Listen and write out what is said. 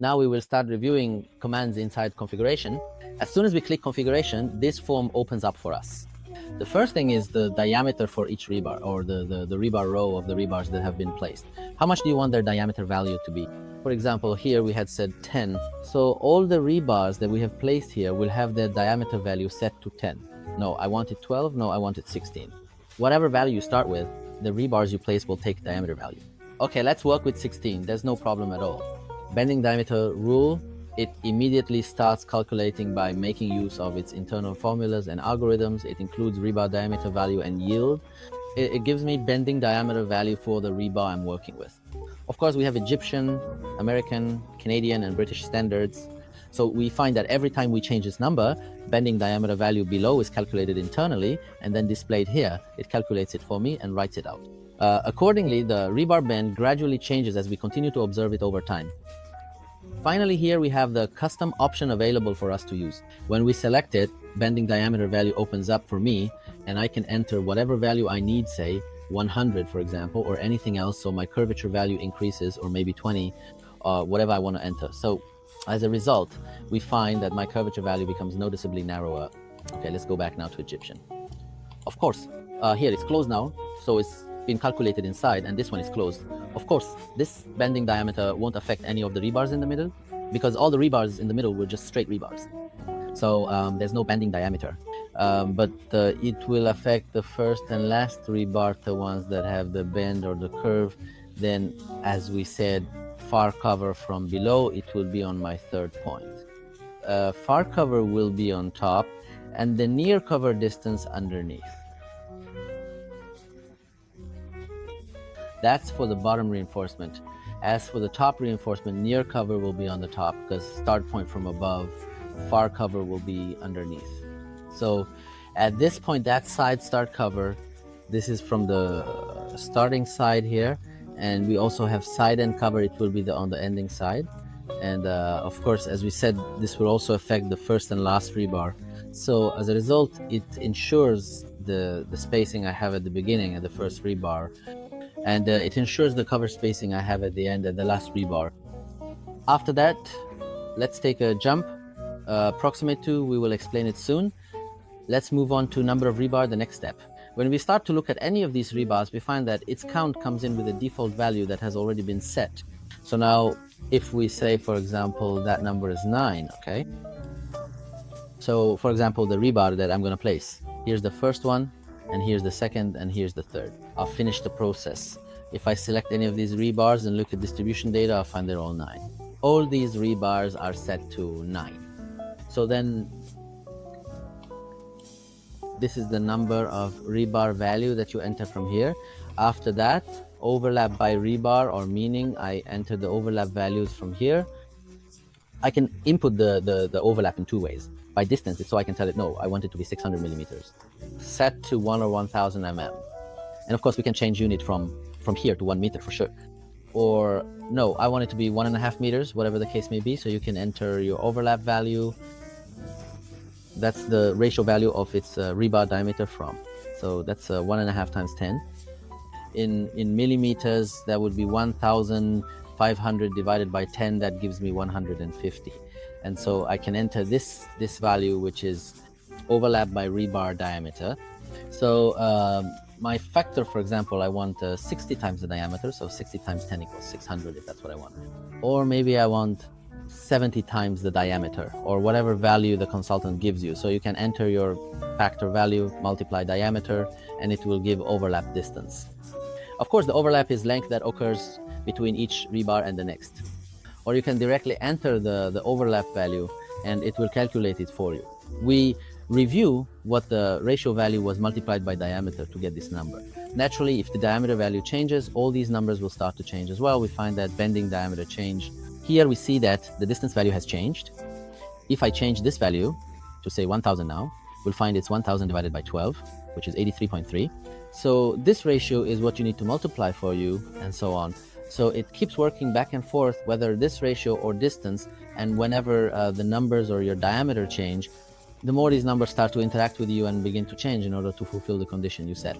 Now we will start reviewing commands inside configuration. As soon as we click configuration, this form opens up for us. The first thing is the diameter for each rebar, or the rebar row of the rebars that have been placed. How much do you want their diameter value to be? For example, here we had said 10. So all the rebars that we have placed here will have their diameter value set to 10. No, I want it 12. No, I want it 16. Whatever value you start with, the rebars you place will take diameter value. Okay, let's work with 16. There's no problem at all. Bending diameter rule, it immediately starts calculating by making use of its internal formulas and algorithms. It includes rebar diameter value and yield. It gives me bending diameter value for the rebar I'm working with. Of course, we have Egyptian, American, Canadian, and British standards. So we find that every time we change this number, bending diameter value below is calculated internally and then displayed here. It calculates it for me and writes it out. Accordingly, the rebar bend gradually changes as we continue to observe it over time. Finally, here we have the custom option available for us to use. When we select it, bending diameter value opens up for me, and I can enter whatever value I need, say 100, for example, or anything else, so my curvature value increases, or maybe 20, whatever I want to enter. So as a result, we find that my curvature value becomes noticeably narrower. Okay, let's go back now to Egyptian. Of course, here it's closed now, so it's been calculated inside, and this one is closed. Of course, this bending diameter won't affect any of the rebars in the middle, because all the rebars in the middle were just straight rebars. So there's no bending diameter. But it will affect the first and last rebar, the ones that have the bend or the curve. Then, as we said, far cover from below, it will be on my third point. Far cover will be on top, and the near cover distance underneath. That's for the bottom reinforcement. As for the top reinforcement, near cover will be on the top, because start point from above, far cover will be underneath. So at this point, that side start cover, this is from the starting side here, and we also have side end cover, it will be on the ending side. And of course, as we said, this will also affect the first and last rebar. So as a result, it ensures the spacing I have at the beginning at the first rebar, and it ensures the cover spacing I have at the end at the last rebar. After that, let's take a jump. Approximate to, we will explain it soon. Let's move on to number of rebar, the next step. When we start to look at any of these rebars, we find that its count comes in with a default value that has already been set. So now, if we say, for example, that number is 9, okay? So, for example, the rebar that I'm going to place, here's the first one, and here's the second, and here's the third. I'll finish the process. If I select any of these rebars and look at distribution data, I'll find they're all 9. All these rebars are set to 9. So then, this is the number of rebar value that you enter from here. After that, overlap by rebar, or meaning I enter the overlap values from here. I can input the overlap in two ways. By distance, so I can tell it, no, I want it to be 600 millimeters. Set to 1 or 1000 mm. And of course, we can change unit from here to 1 meter for sure. Or no, I want it to be 1.5 meters, whatever the case may be. So you can enter your overlap value. That's the ratio value of its rebar diameter from. So that's 1.5 times 10. In millimeters, that would be 1,500 divided by 10. That gives me 150. And so I can enter this value, which is overlap by rebar diameter. So my factor, for example, I want 60 times the diameter. So 60 times 10 equals 600, if that's what I want. Or maybe I want 70 times the diameter, or whatever value the consultant gives you. So you can enter your factor value, multiply diameter, and it will give overlap distance. Of course, the overlap is length that occurs between each rebar and the next. Or you can directly enter the overlap value, and it will calculate it for you. We review what the ratio value was multiplied by diameter to get this number. Naturally, if the diameter value changes, all these numbers will start to change as well. We find that bending diameter change. Here we see that the distance value has changed. If I change this value to say 1000 now, we'll find it's 1000 divided by 12, which is 83.3. So this ratio is what you need to multiply for you, and so on. So it keeps working back and forth, whether this ratio or distance, and whenever the numbers or your diameter change, the more these numbers start to interact with you and begin to change in order to fulfill the condition you set.